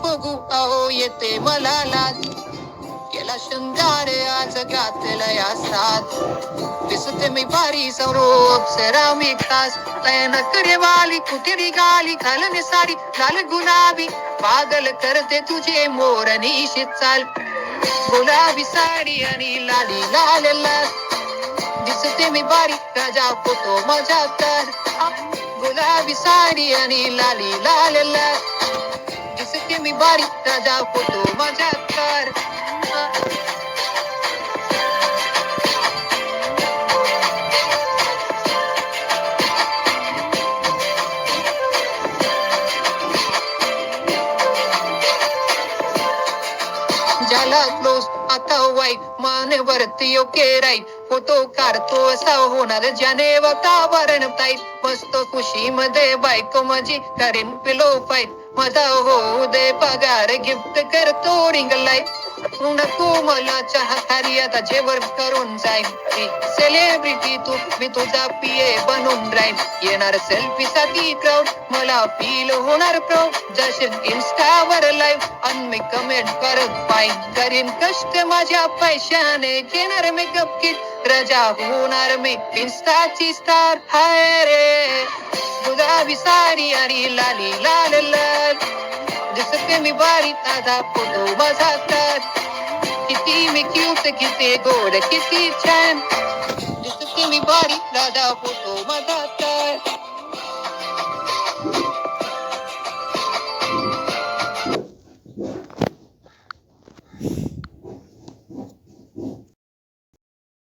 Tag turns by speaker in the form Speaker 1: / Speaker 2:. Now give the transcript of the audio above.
Speaker 1: बघू अहो येते मला लाज. केला शृंगार आज घातला साथ. दिसते मी भारी सौरभ सेरामिक तास. तैन करे वाली कुठे निघाली घालणे साडी लाल गुलाबी. पागल करते तुझे मोरनी चाल. गुलाबी साडी आणि लाली लाल लाल. दिसते मी बारी राजा फोटो माझा तर. गुलाबी साडी आणि लाली लाल लाल. दिसते मी बारी राजा फोटो माझा तर. झाला क्लोज आता वाईट मानेवरती ओके राईट. फोटो काढतो असा होणार ज्याने वातावरण ताईट. मस्त खुशी मध्ये बायको माझी करेन पिलो फाईट. माझा होऊ दे पगार गिफ्ट करतो रिंग लाईट. नको मला चहा खाली आता जेवण करून जाईन. सेलिब्रिटी तू मी तुझा पिये बनून राहीन. येणार सेल्फी साठी क्राऊड मला फील होणार प्राऊड. जसे इन्स्टावर लाईव्ह आणि मी कमेंट करत पाहिन. करीन कष्ट माझ्या पैशाने घेणार मेकअप किट. रजा होणार मी इन्स्टाची स्टार. हाय रे गुलाबी साडी आणि लाली लाल लाल. दिसते मी बारी ताजा फोटो माझा तर. किती मी क्यूट किती गोड किती छान. दिसते मी बारी दादा फोटो माझा तर.